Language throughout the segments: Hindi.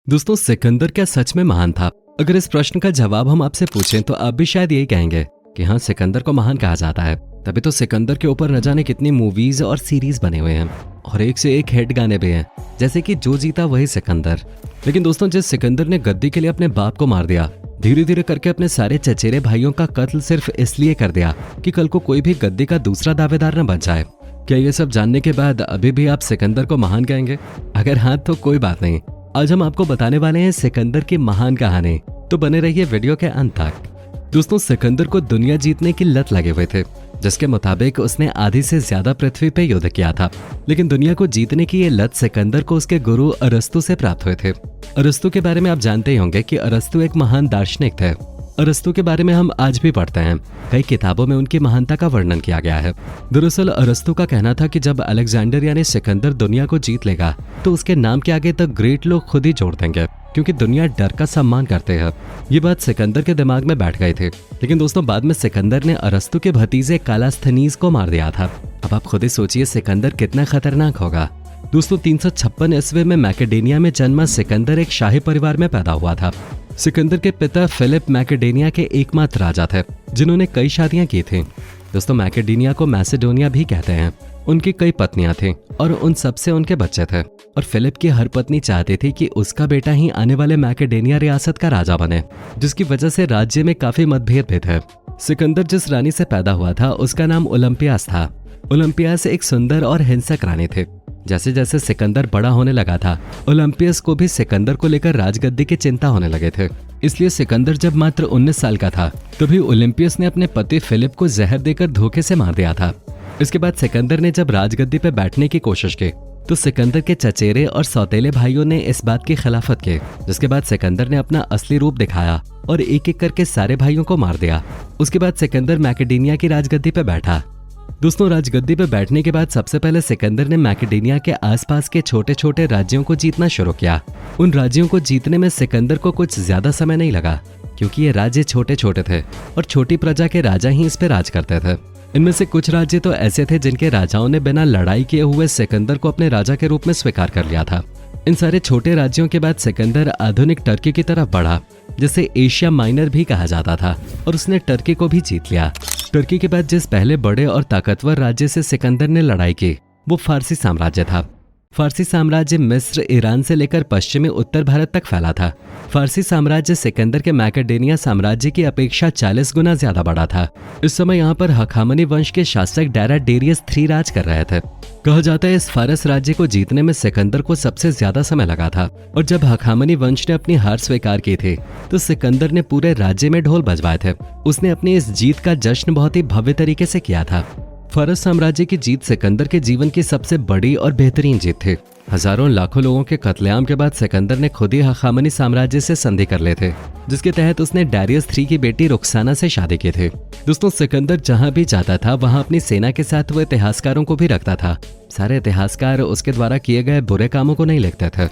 दोस्तों, सिकंदर क्या सच में महान था? अगर इस प्रश्न का जवाब हम आपसे पूछें तो आप भी शायद यही कहेंगे कि हाँ, सिकंदर को महान कहा जाता है। तभी तो सिकंदर के ऊपर न जाने कितनी मूवीज और सीरीज बने हुए हैं और एक से एक हिट गाने भी हैं, जैसे कि जो जीता वही सिकंदर। लेकिन दोस्तों, जिस सिकंदर ने गद्दी के लिए अपने बाप को मार दिया, धीरे धीरे करके अपने सारे चचेरे भाइयों का कत्ल सिर्फ इसलिए कर दिया कि कल को कोई भी गद्दी का दूसरा दावेदार न बन जाए। क्या ये सब जानने के बाद अभी भी आप सिकंदर को महान कहेंगे? अगर हाँ, तो कोई बात नहीं। आज हम आपको बताने वाले हैं सिकंदर की महान कहानी, तो बने रहिए वीडियो के अंत तक। दोस्तों, सिकंदर को दुनिया जीतने की लत लगे हुए थे, जिसके मुताबिक उसने आधी से ज्यादा पृथ्वी पे युद्ध किया था। लेकिन दुनिया को जीतने की ये लत सिकंदर को उसके गुरु अरस्तु से प्राप्त हुए थे। अरस्तु के बारे में आप जानते ही होंगे कि अरस्तु एक महान दार्शनिक थे। अरस्तु के बारे में हम आज भी पढ़ते हैं। कई किताबों में उनकी महानता का वर्णन किया गया है। दरअसल अरस्तु का कहना था कि जब अलेक्जेंडर यानी सिकंदर दुनिया को जीत लेगा तो उसके नाम के आगे द ग्रेट लोग खुद ही जोड़ देंगे, क्योंकि दुनिया डर का सम्मान करते हैं। ये बात सिकंदर के दिमाग में बैठ गई थी। लेकिन दोस्तों, बाद में सिकंदर ने अरस्तु के भतीजे कालास्थनीज को मार दिया था। अब आप खुद ही सोचिए सिकंदर कितना खतरनाक होगा। दोस्तों, 356 ईस्वी में मैकेडोनिया में जन्मा सिकंदर एक शाही परिवार में पैदा हुआ था। सिकंदर के पिता फिलिप मैकेडोनिया के एकमात्र राजा थे, जिन्होंने कई शादियां की थी। दोस्तों, मैकेडोनिया को मैसेडोनिया भी कहते हैं। उनकी कई पत्नियां थीं और उन सबसे उनके बच्चे थे। और फिलिप की हर पत्नी चाहती थी कि उसका बेटा ही आने वाले मैकेडोनिया रियासत का राजा बने, जिसकी वजह से राज्य में काफी मतभेद भी थे। सिकंदर जिस रानी से पैदा हुआ था उसका नाम ओलंपियास था। ओलंपियास एक सुंदर और हिंसक रानी थे। जैसे जैसे सिकंदर बड़ा होने लगा था, ओलंपियस को भी सिकंदर को लेकर राजगद्दी की चिंता होने लगे थे। इसलिए सिकंदर जब मात्र 19 साल का था, तभी ओलंपियस ने अपने पति फिलिप को जहर देकर धोखे से मार दिया था। इसके बाद सिकंदर ने जब राजगद्दी पर बैठने की कोशिश की, तो सिकंदर के चचेरे और सौतेले भाइयों ने इस बात की खिलाफत की, जिसके बाद सिकंदर ने अपना असली रूप दिखाया और एक एक करके सारे भाइयों को मार दिया। उसके बाद सिकंदर मैकेडोनिया की राजगद्दी पर बैठा। दोस्तों, राजगद्दी पर बैठने के बाद सबसे पहले सिकंदर ने मैकेडोनिया के आसपास के छोटे छोटे राज्यों को जीतना शुरू किया। उन राज्यों को जीतने में सिकंदर को कुछ ज्यादा समय नहीं लगा, क्योंकि ये राज्य छोटे छोटे थे और छोटी प्रजा के राजा ही इस पे राज करते थे। इनमें से कुछ राज्य तो ऐसे थे जिनके राजाओं ने बिना लड़ाई किए हुए सिकंदर को अपने राजा के रूप में स्वीकार कर लिया था। इन सारे छोटे राज्यों के बाद सिकंदर आधुनिक टर्की की तरफ बढ़ा, जिसे एशिया माइनर भी कहा जाता था, और उसने टर्की को भी जीत लिया। टर्की के बाद जिस पहले बड़े और ताकतवर राज्य से सिकंदर ने लड़ाई की, वो फारसी साम्राज्य था। फारसी साम्राज्य मिस्र, ईरान से लेकर पश्चिमी उत्तर भारत तक फैला था। फारसी साम्राज्य सिकंदर के मैकेडोनिया साम्राज्य की अपेक्षा 40 गुना ज्यादा बड़ा था। इस समय यहाँ पर हखामनी वंश के शासक डेरियस III राज कर रहे थे। कहा जाता है इस फारस राज्य को जीतने में सिकंदर को सबसे ज्यादा समय लगा था। और जब हखामनी वंश ने अपनी हार स्वीकार की थी, तो सिकंदर ने पूरे राज्य में ढोल बजवाए थे। उसने अपनी इस जीत का जश्न बहुत ही भव्य तरीके से किया था। फारस साम्राज्य की जीत सिकंदर के जीवन की सबसे बड़ी और बेहतरीन जीत थी। हजारों लाखों लोगों के कत्लेआम के बाद सिकंदर ने खुद ही हखामनी साम्राज्य से संधि कर लिए थे, जिसके तहत उसने डेरियस III की बेटी रुखसाना से शादी की थी। दोस्तों, सिकंदर जहां भी जाता था वहां अपनी सेना के साथ वो इतिहासकारों को भी रखता था। सारे इतिहासकार उसके द्वारा किए गए बुरे कामों को नहीं लिखते थे।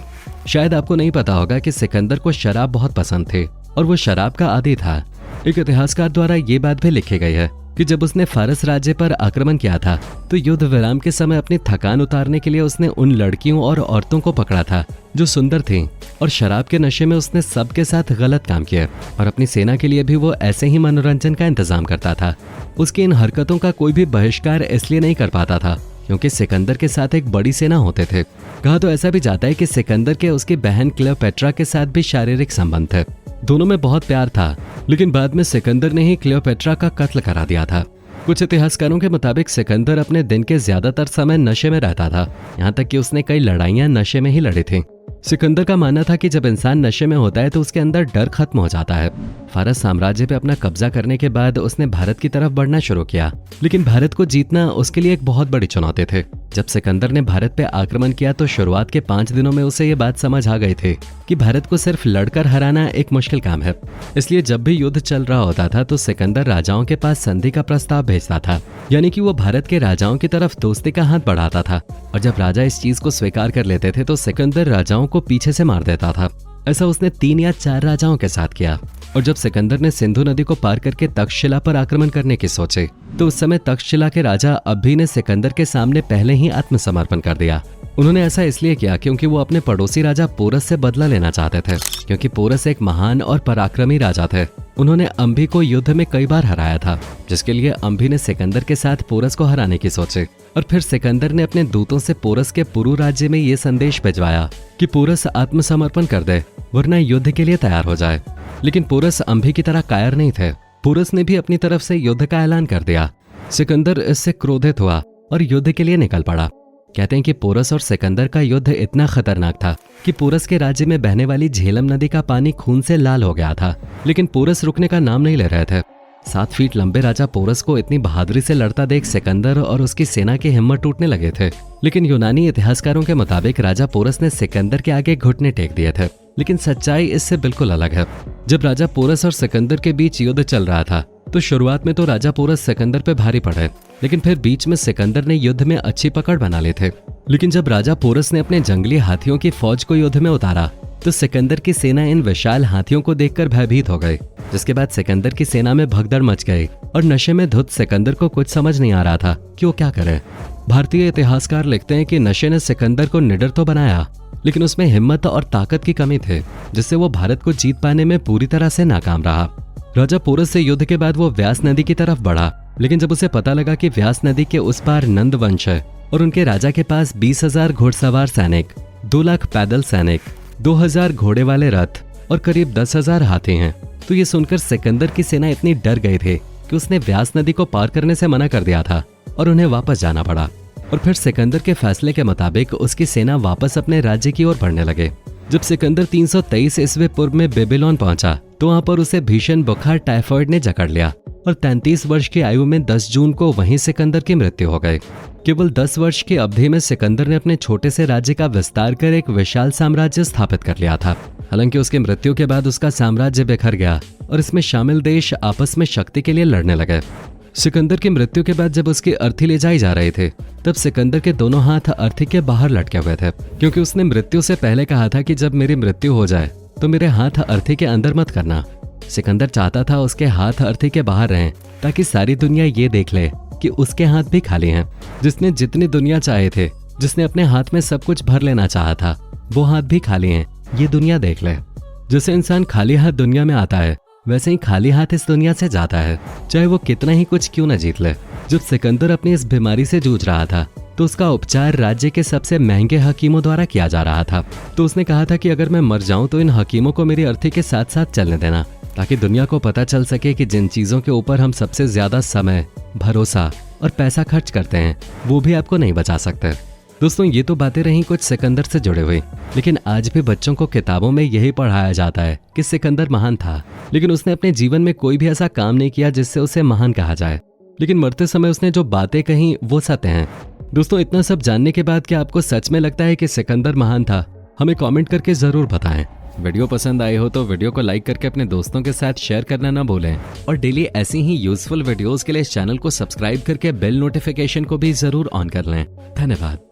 शायद आपको नहीं पता होगा कि सिकंदर को शराब बहुत पसंद थी और वो शराब का आदी था। एक इतिहासकार द्वारा ये बात भी लिखी गई है कि जब उसने फारस राज्य पर आक्रमण किया था, तो युद्ध विराम के समय अपनी थकान उतारने के लिए उसने उन लड़कियों और औरतों को पकड़ा था जो सुंदर थीं, और शराब के नशे में उसने सबके साथ गलत काम किए। और अपनी सेना के लिए भी वो ऐसे ही मनोरंजन का इंतजाम करता था। उसकी इन हरकतों का कोई भी बहिष्कार इसलिए नहीं कर पाता था क्योंकि सिकंदर के साथ एक बड़ी सेना होते थे। कहा तो ऐसा भी जाता है कि सिकंदर के उसकी बहन क्लियोपेट्रा के साथ भी शारीरिक संबंध थे। दोनों में बहुत प्यार था, लेकिन बाद में सिकंदर ने ही क्लियोपेट्रा का कत्ल करा दिया था। कुछ इतिहासकारों के मुताबिक सिकंदर अपने दिन के ज्यादातर समय नशे में रहता था। यहाँ तक कि उसने कई लड़ाइयाँ नशे में ही लड़ी थी। सिकंदर का मानना था कि जब इंसान नशे में होता है तो उसके अंदर डर खत्म हो जाता है। फारस साम्राज्य पे अपना कब्जा करने के बाद उसने भारत की तरफ बढ़ना शुरू किया, लेकिन भारत को जीतना उसके लिए एक बहुत बड़ी चुनौती थी। जब सिकंदर ने भारत पे आक्रमण किया तो शुरुआत के 5 दिनों में उसे ये बात समझ आ गई थी कि भारत को सिर्फ लड़कर हराना एक मुश्किल काम है। इसलिए जब भी युद्ध चल रहा होता था तो सिकंदर राजाओं के पास संधि का प्रस्ताव भेजता था, यानी कि वो भारत के राजाओं की तरफ दोस्ती का हाथ बढ़ाता था। और जब राजा इस चीज को स्वीकार कर लेते थे तो सिकंदर राजाओं को पीछे से मार देता था। ऐसा उसने 3 या 4 राजाओं के साथ किया। और जब सिकंदर ने सिंधु नदी को पार करके तक्षशिला पर आक्रमण करने की सोची, तो उस समय तक्षशिला के राजा अब्बी ने सिकंदर के सामने पहले ही आत्मसमर्पण कर दिया। उन्होंने ऐसा इसलिए किया क्योंकि वो अपने पड़ोसी राजा पोरस से बदला लेना चाहते थे, क्योंकि पोरस एक महान और पराक्रमी राजा थे। उन्होंने अंभी को युद्ध में कई बार हराया था, जिसके लिए अंभी ने सिकंदर के साथ पोरस को हराने की सोची। और फिर सिकंदर ने अपने दूतों से पोरस के पुरु राज्य में ये संदेश भिजवाया कि पोरस आत्मसमर्पण कर दे, वरना युद्ध के लिए तैयार हो जाए। लेकिन पोरस अंभी की तरह कायर नहीं थे। पोरस ने भी अपनी तरफ से युद्ध का ऐलान कर दिया। सिकंदर इससे क्रोधित हुआ और युद्ध के लिए निकल पड़ा। कहते हैं कि पोरस और सिकंदर का युद्ध इतना खतरनाक था कि पोरस के राज्य में बहने वाली झेलम नदी का पानी खून से लाल हो गया था, लेकिन पोरस रुकने का नाम नहीं ले रहे थे। 7 फीट लंबे राजा पोरस को इतनी बहादुरी से लड़ता देख सिकंदर और उसकी सेना की हिम्मत टूटने लगे थे। लेकिन यूनानी इतिहासकारों के मुताबिक राजा पोरस ने सिकंदर के आगे घुटने टेक दिए थे। लेकिन सच्चाई इससे बिल्कुल अलग है। जब राजा पोरस और सिकंदर के बीच युद्ध चल रहा था तो शुरुआत में तो राजा पोरस सिकंदर पे भारी पड़े, लेकिन फिर बीच में सिकंदर ने युद्ध में अच्छी पकड़ बना ली थे। लेकिन जब राजा पोरस ने अपने जंगली हाथियों की फौज को युद्ध में उतारा तो सिकंदर की सेना इन विशाल हाथियों को देखकर भयभीत हो गई, जिसके बाद सिकंदर की सेना में भगदड़ मच गई और नशे में धुत सिकंदर को कुछ समझ नहीं आ रहा था कि वो क्या करे। भारतीय इतिहासकार लिखते हैं कि नशे ने सिकंदर को निडर तो बनाया, लेकिन उसमें हिम्मत और ताकत की कमी थी, जिससे वो भारत को जीत पाने में पूरी तरह से नाकाम रहा। राजा पोरस से युद्ध के बाद वो व्यास नदी की तरफ बढ़ा, लेकिन जब उसे पता लगा कि व्यास नदी के उस पार नंद वंश है और उनके राजा के पास 20,000 घुड़सवार सैनिक, 2 लाख पैदल सैनिक, 2,000 घोड़े वाले रथ और करीब 10,000 हाथी हैं, तो ये सुनकर सिकंदर की सेना इतनी डर गई थी कि उसने व्यास नदी को पार करने से मना कर दिया था और उन्हें वापस जाना पड़ा। और फिर सिकंदर के फैसले के मुताबिक उसकी सेना वापस अपने राज्य की ओर बढ़ने लगे। जब सिकंदर 323 ईस्वी पूर्व में बेबीलोन पहुंचा तो वहां पर उसे भीषण बुखार टाइफाइड ने जकड़ लिया और 33 वर्ष की आयु में 10 जून को वहीं सिकंदर की मृत्यु हो गई। केवल 10 वर्ष की अवधि में सिकंदर ने अपने छोटे से राज्य का विस्तार कर एक विशाल साम्राज्य स्थापित कर लिया था। हालांकि उसकी मृत्यु के बाद उसका साम्राज्य बिखर गया और इसमें शामिल देश आपस में शक्ति के लिए लड़ने लगे। सिकंदर की मृत्यु के बाद जब उसकी अर्थी ले जाई जा रही थी तब सिकंदर के दोनों हाथ अर्थी के बाहर लटके हुए थे, क्योंकि उसने मृत्यु से पहले कहा था कि जब मेरी मृत्यु हो जाए तो मेरे हाथ अर्थी के अंदर मत करना। सिकंदर चाहता था उसके हाथ अर्थी के बाहर रहें ताकि सारी दुनिया ये देख ले कि उसके हाथ भी खाली हैं। जिसने जितनी दुनिया चाहे थे, जिसने अपने हाथ में सब कुछ भर लेना चाहा था, वो हाथ भी खाली हैं, ये दुनिया देख ले। जैसे इंसान खाली हाथ दुनिया में आता है, वैसे ही खाली हाथ इस दुनिया से जाता है, चाहे वो कितना ही कुछ क्यों न जीत ले। जब सिकंदर अपनी इस बीमारी से जूझ रहा था तो उसका उपचार राज्य के सबसे महंगे हकीमों द्वारा किया जा रहा था। तो उसने कहा था कि अगर मैं मर जाऊं तो इन हकीमों को मेरी अर्थी के साथ साथ चलने देना, ताकि दुनिया को पता चल सके कि जिन चीजों के ऊपर हम सबसे ज्यादा समय, भरोसा और पैसा खर्च करते हैं वो भी आपको नहीं बचा सकते। दोस्तों, ये तो बातें रहीं कुछ सिकंदर से जुड़े हुई, लेकिन आज भी बच्चों को किताबों में यही पढ़ाया जाता है कि सिकंदर महान था, लेकिन उसने अपने जीवन में कोई भी ऐसा काम नहीं किया जिससे उसे महान कहा जाए। लेकिन मरते समय उसने जो बातें कही वो सत्य हैं। दोस्तों, इतना सब जानने के बाद क्या आपको सच में लगता है कि सिकंदर महान था? हमें कमेंट करके जरूर बताएं। वीडियो पसंद आई हो तो वीडियो को लाइक करके अपने दोस्तों के साथ शेयर करना ना भूलें और डेली ऐसी ही यूजफुल वीडियोस के लिए इस चैनल को सब्सक्राइब करके बेल नोटिफिकेशन को भी जरूर ऑन कर लें। धन्यवाद।